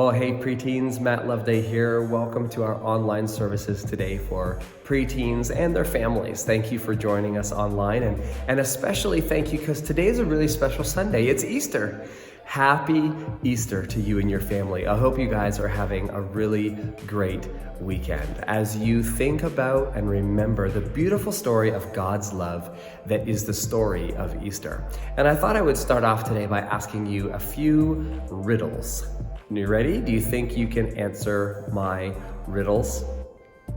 Well, hey preteens, Matt Loveday here. Welcome to our online services today for preteens and their families. Thank you for joining us online, and especially thank you because today is a really special Sunday. It's Easter. Happy Easter to you and your family. I hope you guys are having a really great weekend as you think about and remember the beautiful story of God's love that is the story of Easter. And I thought I would start off today by asking you a few riddles. You ready? Do you think you can answer my riddles?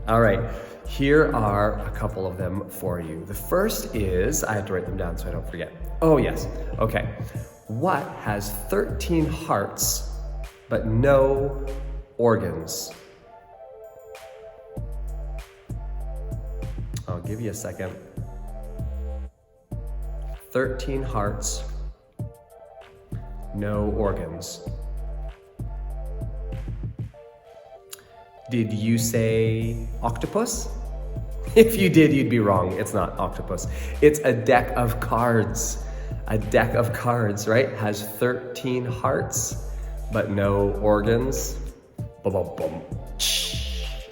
All right, here are a couple of them for you. The first is, I have to write them down so I don't forget. Oh yes, okay. What has 13 hearts but no organs? I'll give you a second. 13 hearts, no organs. Did you say octopus? If you did, you'd be wrong. It's not octopus. It's a deck of cards. A deck of cards, right? Has 13 hearts, but no organs. Boom.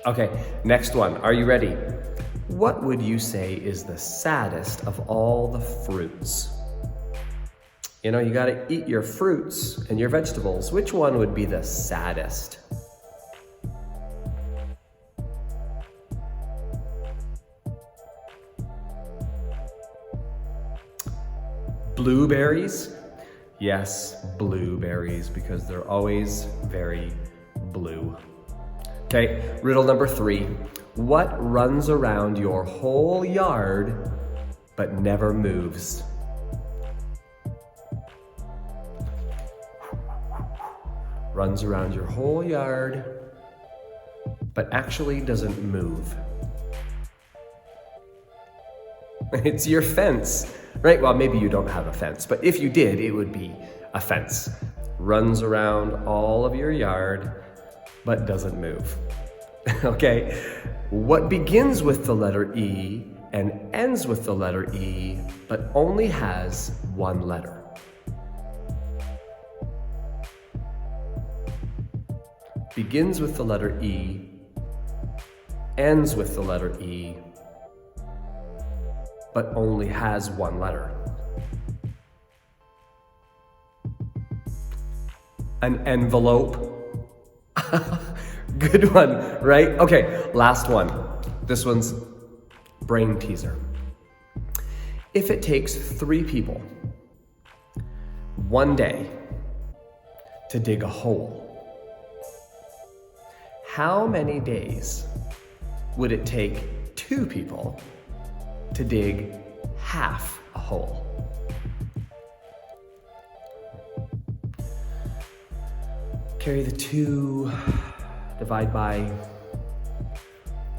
Okay, next one. Are you ready? What would you say is the saddest of all the fruits? You know, you gotta eat your fruits and your vegetables. Which one would be the saddest? Blueberries? Yes, blueberries, because they're always very blue. Okay, riddle number 3. What runs around your whole yard but never moves? Runs around your whole yard but actually doesn't move. It's your fence. Right, well, maybe you don't have a fence, but if you did, it would be a fence. Runs around all of your yard, but doesn't move. Okay, what begins with the letter E and ends with the letter E, but only has one letter? Begins with the letter E, ends with the letter E, but only has one letter. An envelope. Good one, right? Okay, last one. This one's brain teaser. If it takes 3 people one day to dig a hole, how many days would it take 2 people to dig half a hole? Carry the 2, divide by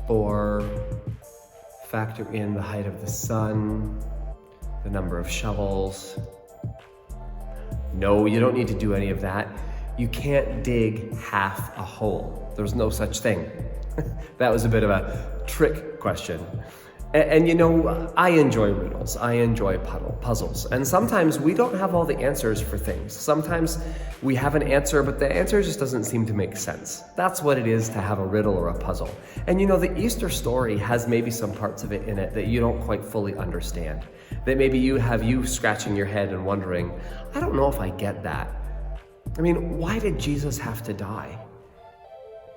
4, factor in the height of the sun, the number of shovels. No, you don't need to do any of that. You can't dig half a hole. There's no such thing. That was a bit of a trick question. And you know, I enjoy riddles, I enjoy puzzles, and sometimes we don't have all the answers for things. Sometimes we have an answer, but the answer just doesn't seem to make sense. That's what it is to have a riddle or a puzzle. And you know, the Easter story has maybe some parts of it in it that you don't quite fully understand. That maybe you scratching your head and wondering, I don't know if I get that. I mean, why did Jesus have to die?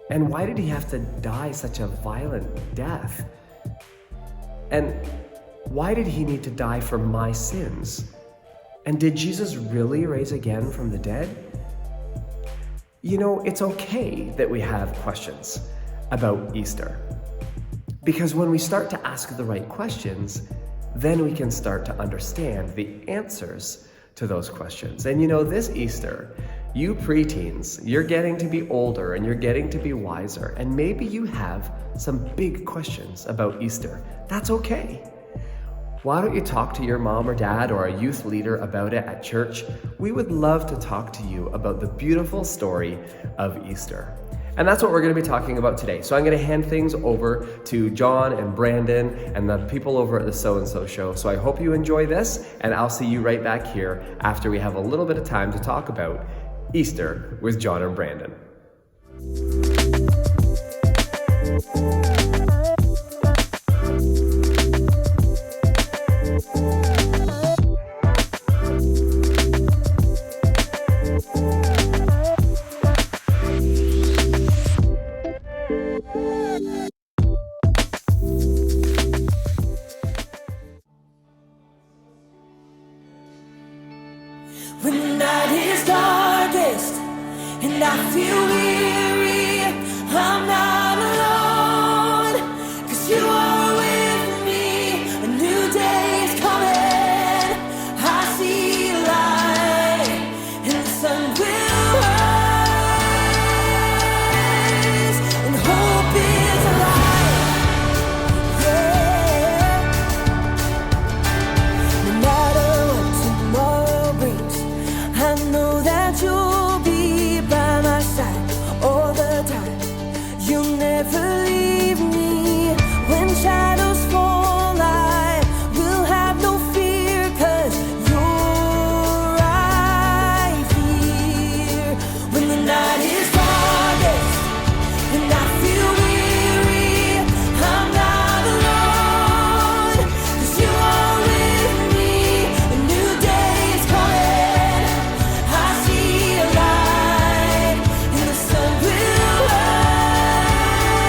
And why did he have to die such a violent death? And why did he need to die for my sins? And did Jesus really rise again from the dead? You know, it's okay that we have questions about Easter. Because when we start to ask the right questions, then we can start to understand the answers to those questions. And you know, this Easter, you preteens, you're getting to be older and you're getting to be wiser, and maybe you have some big questions about Easter. That's okay. Why don't you talk to your mom or dad or a youth leader about it at church? We would love to talk to you about the beautiful story of Easter. And that's what we're going to be talking about today. So I'm going to hand things over to John and Brandon and the people over at the So and So Show. So I hope you enjoy this, and I'll see you right back here after we have a little bit of time to talk about Easter with John and Brandon. When the night is darkest and I feel weary, I'm not alone, 'cause you are with me. A new day is coming. I see light and the sun will rise, and hope is alive. Yeah. No matter what tomorrow brings, I know that you'll be by my side all the time. You'll never leave me. When shadows fall, I will have no fear, 'cause you're right here. When the night is darkest and I feel weary, I'm not alone, 'cause you are with me. A new day is coming. I see a light and the sun will rise,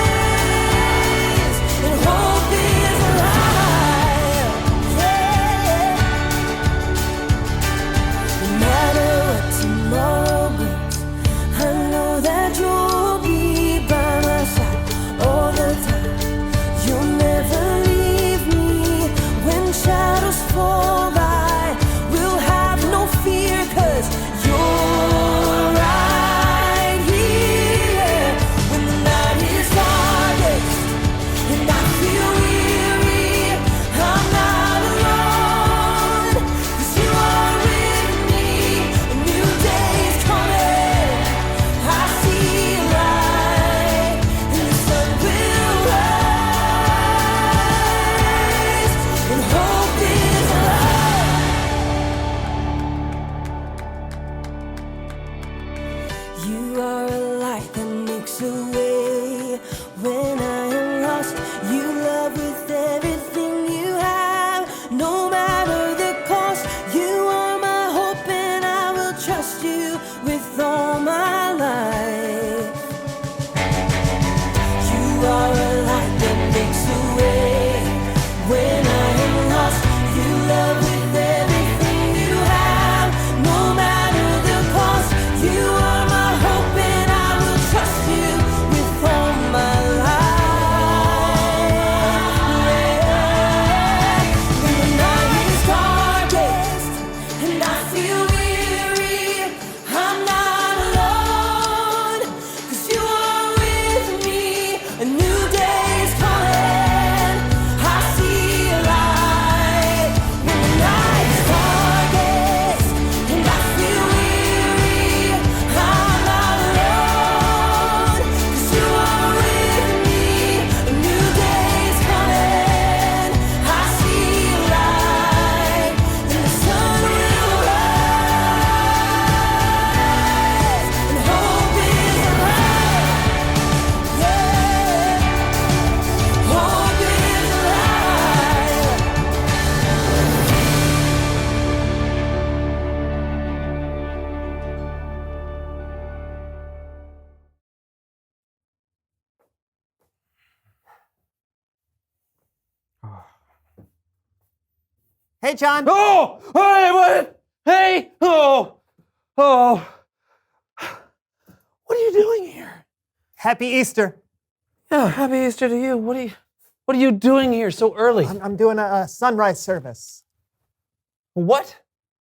and hope is alive. Yeah. No matter what tomorrow brings, I know that you'll be by my side all the time. You'll never leave me. When shadows fall, I will have no fear, 'cause you're right here. When the night is darkest and I feel weary, I'm not alone, 'cause you are with me. A new day is coming. I see light and the sun will rise, and hope is alive. You are a light that makes a way when I am lost. You love with everything you have, no matter the cost. You are my hope and I will trust you with all my life. You are a light that makes a way when I am lost. You love with everything you have, no matter the cost. You are my hope and I will trust you with all my life. Yeah. When the night is darkest and I feel weary, I'm not alone, 'cause you are with me. A new day is coming. I see a light. When the night is darkest and I feel weary, I'm not alone, 'cause you are with me. A new day is coming. I see a light and the sun will rise, and hope is alive. Yeah, hope is alive. Hey, John. Oh! Hey, what? Hey! Oh! Oh! What are you doing here? Happy Easter. Yeah, happy Easter to you. What are you doing here so early? I'm doing a sunrise service. What?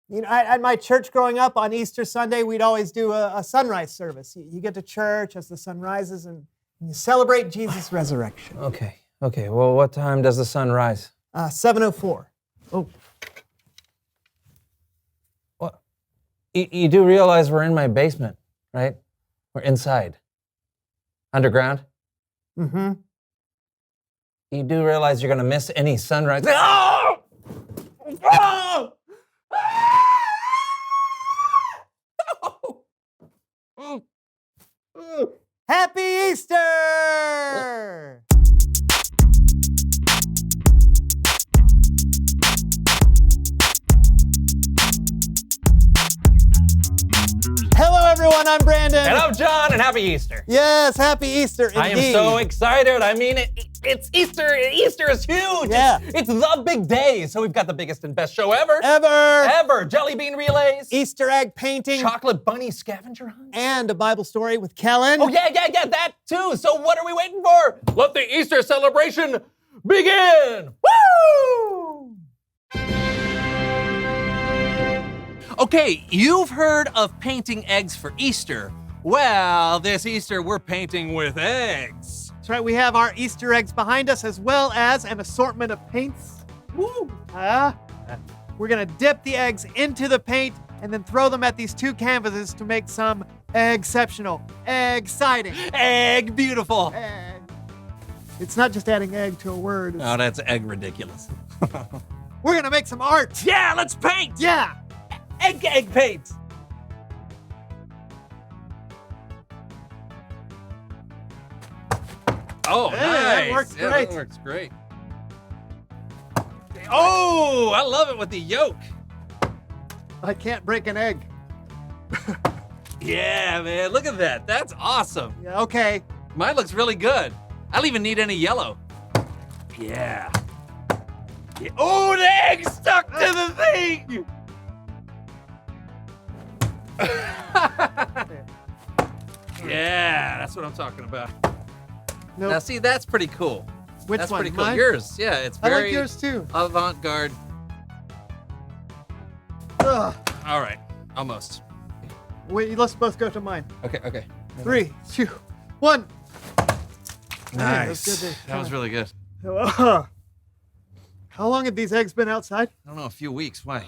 You know, at my church growing up on Easter Sunday, we'd always do a sunrise service. You get to church as the sun rises and you celebrate Jesus' resurrection. Okay. Well, what time does the sun rise? 7:04. Oh. What? You do realize we're in my basement, right? We're inside. Underground? Mm-hmm. You do realize you're gonna miss any sunrise. Oh! Oh! Happy Easter! everyone. I'm Brandon. And I'm John, and happy Easter. Yes, happy Easter indeed. I am so excited. I mean, it's Easter. Easter is huge. Yeah. It's the big day. So we've got the biggest and best show ever. Ever. Jelly bean relays. Easter egg painting. Chocolate bunny scavenger hunt. And a Bible story with Kellen. Oh, yeah, that too. So what are we waiting for? Let the Easter celebration begin. Woo! Okay, you've heard of painting eggs for Easter. Well, this Easter we're painting with eggs. That's right, we have our Easter eggs behind us as well as an assortment of paints. Woo! We're gonna dip the eggs into the paint and then throw them at these two canvases to make some exceptional, exciting, Egg beautiful. egg. It's not just adding egg to a word. Oh, that's egg ridiculous. We're gonna make some art. Yeah, let's paint. Yeah. Egg paint. Oh, Hey, nice. that works Yeah, great. that works great. Oh, I love it with the yolk. I can't break an egg. Yeah, man, look at that. That's awesome. Yeah, okay. Mine looks really good. I don't even need any yellow. Yeah. Oh, the egg stuck to the thing. Yeah, that's what I'm talking about. Nope. Now, see, that's pretty cool. Which That's one? pretty cool. Mine? Yours, yeah, it's I very like yours too. avant-garde. Ugh. All right, almost. Wait, let's both go to mine. Okay. 3, 2, 1. Nice. that's good. That was really good. How long have these eggs been outside? I don't know, a few weeks. Why?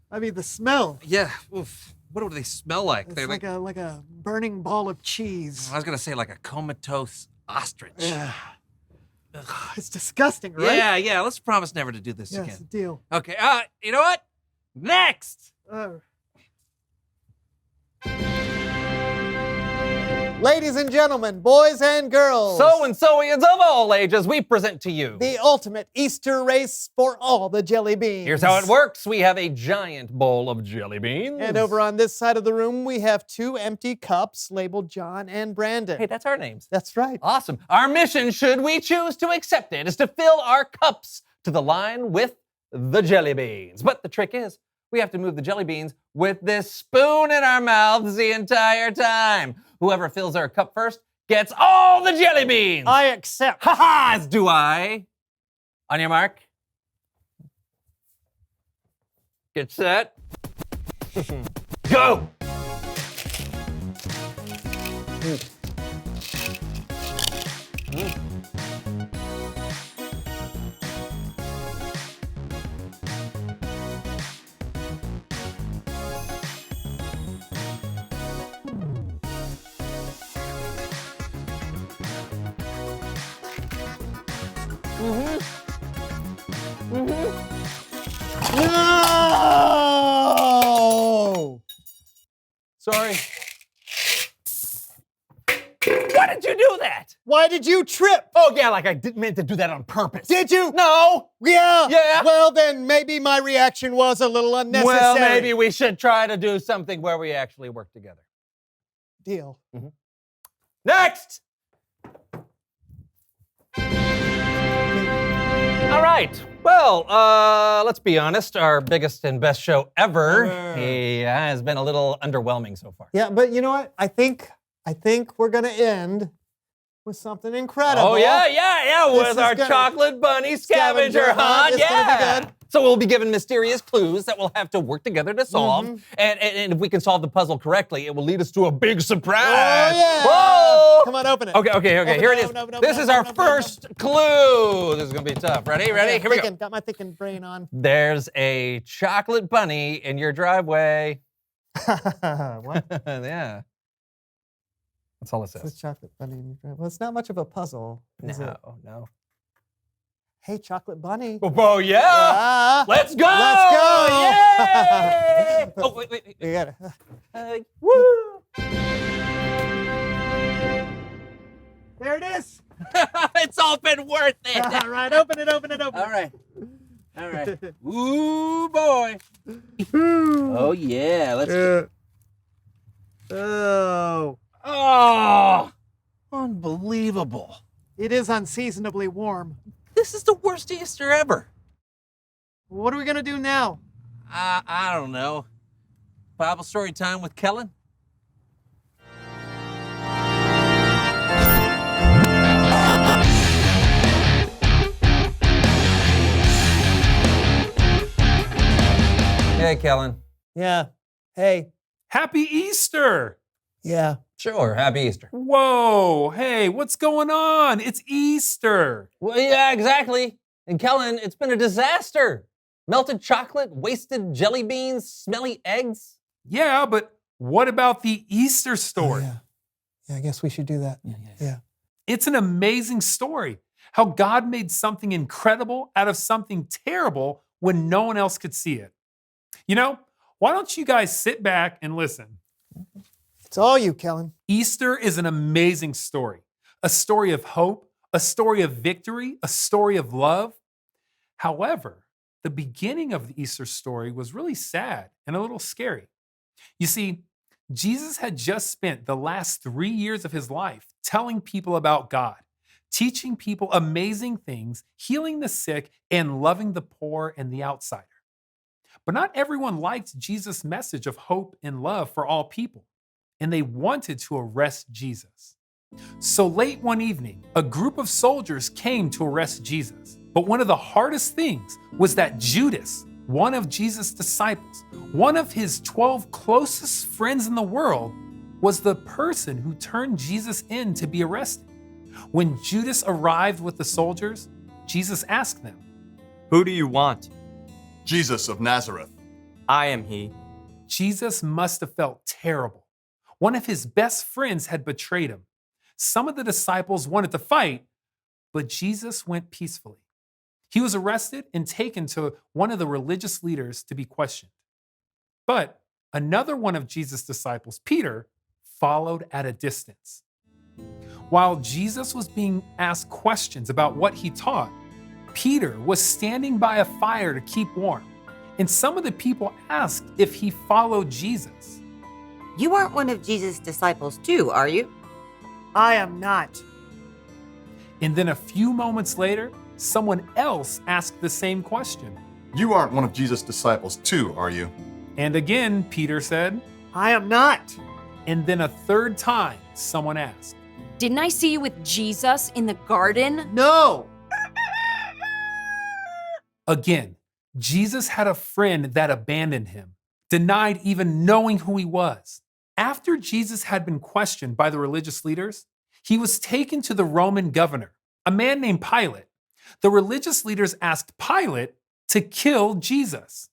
I mean, the smell. Yeah. Oof. What do they smell like? It's They're like a burning ball of cheese. I was gonna say like a comatose ostrich. Ugh. It's disgusting, right? Yeah. Let's promise never to do this Yes, again. deal. Okay. You know what? Next. Ladies and gentlemen, boys and girls. So and soians of all ages, we present to you. The ultimate Easter race for all the jelly beans. Here's how it works. We have a giant bowl of jelly beans. And over on this side of the room, we have 2 empty cups labeled John and Brandon. Hey, that's our names. That's right. Awesome. Our mission, should we choose to accept it, is to fill our cups to the line with the jelly beans. But the trick is, we have to move the jelly beans with this spoon in our mouths the entire time. Whoever fills our cup first gets all the jelly beans. I accept. Ha-ha, as do I. On your mark. Get set. Go. No! Sorry. Why did you do that? Why did you trip? Oh, yeah, like I didn't mean to do that on purpose. Did you? No. Yeah. Yeah. Well, then maybe my reaction was a little unnecessary. Well, maybe we should try to do something where we actually work together. Deal. Next! All right. Well, let's be honest. Our biggest and best show ever has been a little underwhelming so far. Yeah, but you know what? I think we're gonna end with something incredible. Oh, yeah, This with is our gonna- chocolate bunny scavenger hunt. It's gonna be Yeah. good. So we'll be given mysterious clues that we'll have to work together to solve. And if we can solve the puzzle correctly, it will lead us to a big surprise. Oh, yeah. Whoa! Come on, open it. Okay. Here it is. Open, This is our first clue. This is gonna be tough. Ready? Yeah, Here we go. Got my thinking brain on. There's a chocolate bunny in your driveway. What? Yeah. That's all it It's a says. chocolate bunny. Well, it's not much of a puzzle, is it? No. Hey, chocolate bunny. Oh, yeah. Ah, Let's go. Let's go. Yay! Oh, wait. you got it. Woo! There it is. It's all been worth it. All right, open it. All right. Ooh, boy. Oh, yeah. Let's. Oh, Oh, unbelievable. it is unseasonably warm. This is the worst Easter ever. What are we going to do now? I don't know. Bible story time with Kellen? Hey, Kellen. Yeah. Hey. Happy Easter! Yeah. Sure, happy Easter. Whoa, hey, what's going on? It's Easter. Well, yeah, exactly. And Kellen, it's been a disaster. Melted chocolate, wasted jelly beans, smelly eggs. Yeah, but what about the Easter story? Yeah, I guess we should do that. Yeah. It's an amazing story. How God made something incredible out of something terrible when no one else could see it. You know, why don't you guys sit back and listen? It's all you, Kellen. Easter is an amazing story. A story of hope, a story of victory, a story of love. However, the beginning of the Easter story was really sad and a little scary. You see, Jesus had just spent the last 3 years of his life telling people about God, teaching people amazing things, healing the sick, and loving the poor and the outsider. But not everyone liked Jesus' message of hope and love for all people, and they wanted to arrest Jesus. So late one evening, a group of soldiers came to arrest Jesus. But one of the hardest things was that Judas, one of Jesus' disciples, one of his 12 closest friends in the world, was the person who turned Jesus in to be arrested. When Judas arrived with the soldiers, Jesus asked them, Who do you want? Jesus of Nazareth. I am he. Jesus must have felt terrible. One of his best friends had betrayed him. Some of the disciples wanted to fight, but Jesus went peacefully. He was arrested and taken to one of the religious leaders to be questioned. But another one of Jesus' disciples, Peter, followed at a distance. While Jesus was being asked questions about what he taught, Peter was standing by a fire to keep warm, and some of the people asked if he followed Jesus. You aren't one of Jesus' disciples too, are you? I am not. And then a few moments later, someone else asked the same question. You aren't one of Jesus' disciples too, are you? And again, Peter said, I am not. and then a third time, someone asked. Didn't I see you with Jesus in the garden? No. Again, Jesus had a friend that abandoned him, denied even knowing who he was. After Jesus had been questioned by the religious leaders, he was taken to the Roman governor, a man named Pilate. The religious leaders asked Pilate to kill Jesus.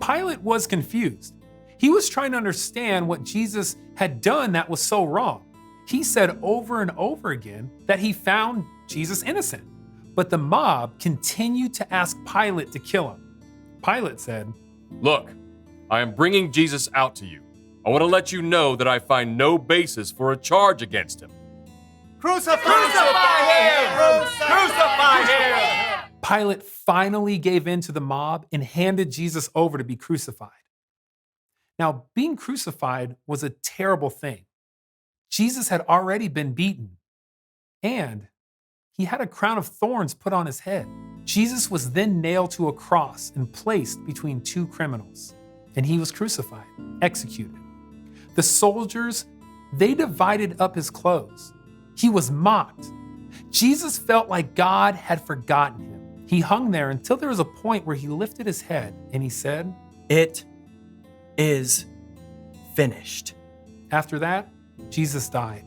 Pilate was confused. He was trying to understand what Jesus had done that was so wrong. He said over and over again that he found Jesus innocent, but the mob continued to ask Pilate to kill him. Pilate said, Look, I am bringing Jesus out to you. I want to let you know that I find no basis for a charge against him. Crucify him! Crucify him! Pilate finally gave in to the mob and handed Jesus over to be crucified. Now, being crucified was a terrible thing. Jesus had already been beaten, and he had a crown of thorns put on his head. Jesus was then nailed to a cross and placed between two criminals, and he was crucified, executed. The soldiers, they divided up his clothes. He was mocked. Jesus felt like God had forgotten him. He hung there until there was a point where he lifted his head and he said, It is finished. After that, Jesus died.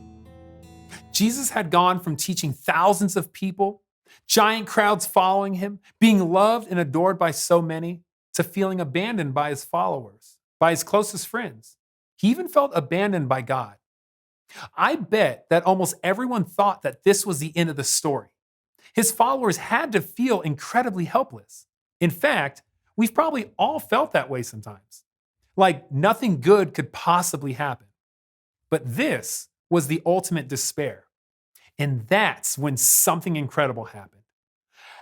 Jesus had gone from teaching thousands of people, giant crowds following him, being loved and adored by so many, to feeling abandoned by his followers, by his closest friends. He even felt abandoned by God. I bet that almost everyone thought that this was the end of the story. His followers had to feel incredibly helpless. In fact, we've probably all felt that way sometimes, like nothing good could possibly happen. But this was the ultimate despair. And that's when something incredible happened.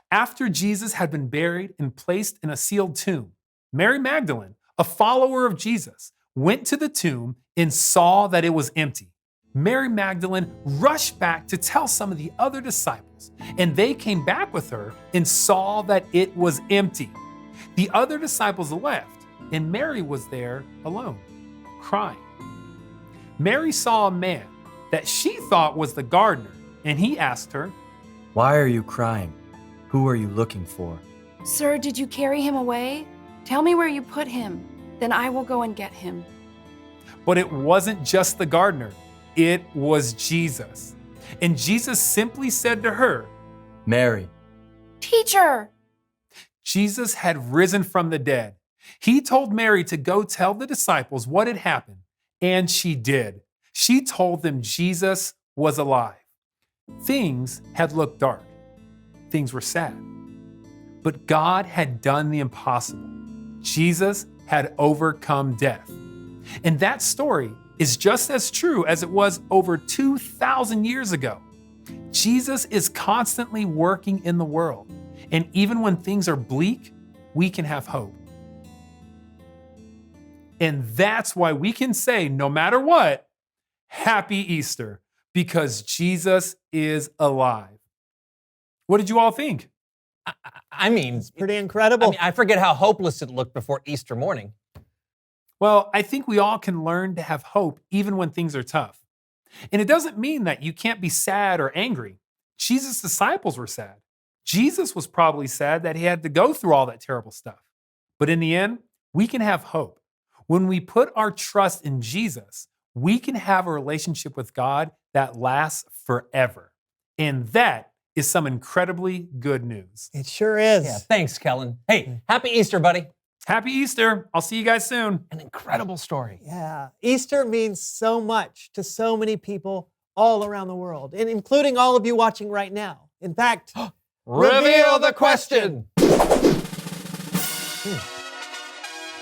After Jesus had been buried and placed in a sealed tomb, Mary Magdalene, a follower of Jesus, went to the tomb and saw that it was empty. Mary Magdalene rushed back to tell some of the other disciples, and they came back with her and saw that it was empty. The other disciples left, and Mary was there alone, crying. Mary saw a man that she thought was the gardener, and he asked her, Why are you crying? Who are you looking for? Sir, did you carry him away? Tell me where you put him. Then I will go and get him. But it wasn't just the gardener, it was Jesus. And Jesus simply said to her, Mary. Teacher! Jesus had risen from the dead. He told Mary to go tell the disciples what had happened, and she did. She told them Jesus was alive. Things had looked dark. Things were sad. But God had done the impossible. Jesus had overcome death. And that story is just as true as it was over 2,000 years ago. Jesus is constantly working in the world. And even when things are bleak, we can have hope. And that's why we can say, no matter what, Happy Easter, because Jesus is alive. What did you all think? I mean, It's pretty incredible. I forget how hopeless it looked before Easter morning. Well, I think we all can learn to have hope even when things are tough. And it doesn't mean that you can't be sad or angry. Jesus' disciples were sad. Jesus was probably sad that he had to go through all that terrible stuff. But in the end, we can have hope. When we put our trust in Jesus, we can have a relationship with God that lasts forever. And that is some incredibly good news. It sure is. Yeah, thanks, Kellen. Hey, happy Easter, buddy. Happy Easter. I'll see you guys soon. An incredible story. Yeah. Easter means so much to so many people all around the world, and including all of you watching right now. In fact, Reveal the question.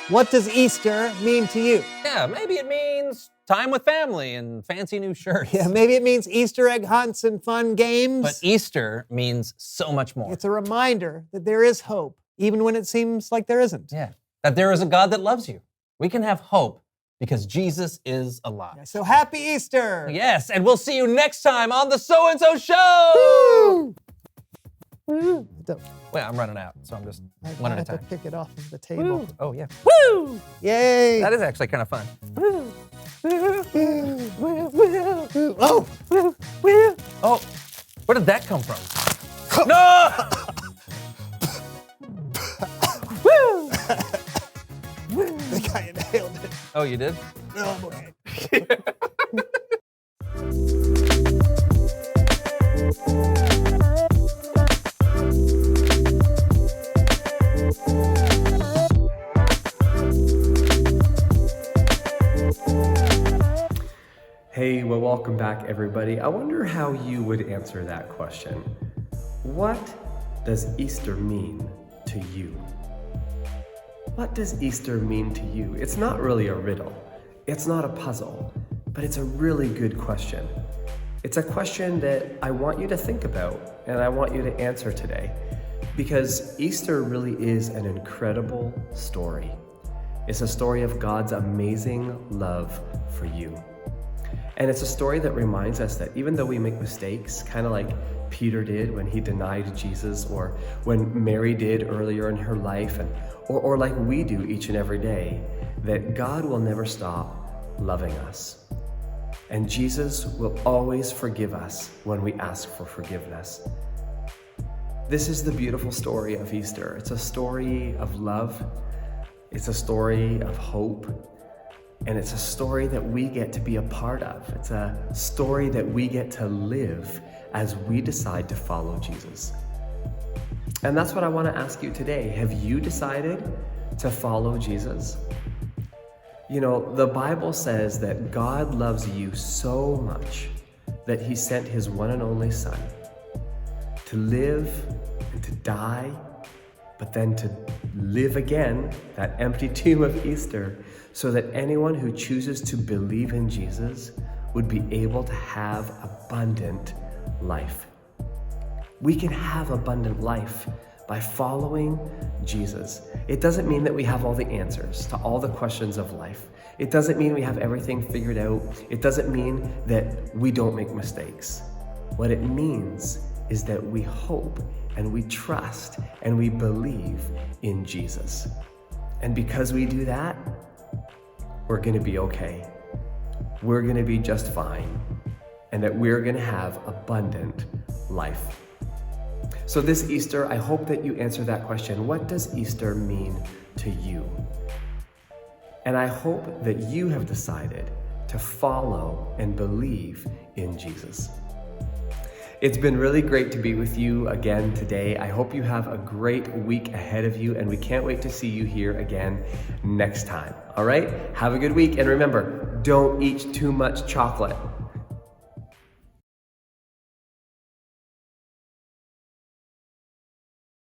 What does Easter mean to you? Yeah, maybe it means time with family and fancy new shirts. Yeah, maybe it means Easter egg hunts and fun games. But Easter means so much more. It's a reminder that there is hope, even when it seems like there isn't. Yeah, that there is a God that loves you. We can have hope because Jesus is alive. Yeah, so happy Easter! Yes, and we'll see you next time on the So-and-so Show! Woo! Don't- Wait, I'm running out, so I'm just I one at a have to time. pick it off of the table. Oh, yeah. Woo! Yay! That is actually kind of fun. Oh! Oh, where did that come from? No! I think I nailed it. Oh, you did? Oh, boy. Hey, well, welcome back, everybody. I wonder how you would answer that question. What does Easter mean to you? What does Easter mean to you? It's not really a riddle. It's not a puzzle, but it's a really good question. It's a question that I want you to think about and I want you to answer today, because Easter really is an incredible story. It's a story of God's amazing love for you. And it's a story that reminds us that even though we make mistakes, kind of like Peter did when he denied Jesus, or when Mary did earlier in her life, or like we do each and every day, that God will never stop loving us. And Jesus will always forgive us when we ask for forgiveness. This is the beautiful story of Easter. It's a story of love. It's a story of hope. And it's a story that we get to be a part of. It's a story that we get to live as we decide to follow Jesus. And that's what I want to ask you today. Have you decided to follow Jesus? You know, the Bible says that God loves you so much that he sent his one and only Son to live and to die, but then to live again, that empty tomb of Easter, so that anyone who chooses to believe in Jesus would be able to have abundant life. We can have abundant life by following Jesus. It doesn't mean that we have all the answers to all the questions of life. It doesn't mean we have everything figured out. It doesn't mean that we don't make mistakes. What it means is that we hope and we trust and we believe in Jesus. And because we do that, we're going to be okay. We're going to be just fine, and that we're going to have abundant life. So this Easter, I hope that you answer that question. What does Easter mean to you? And I hope that you have decided to follow and believe in Jesus. It's been really great to be with you again today. I hope you have a great week ahead of you, and we can't wait to see you here again next time. All right? Have a good week, and remember, don't eat too much chocolate.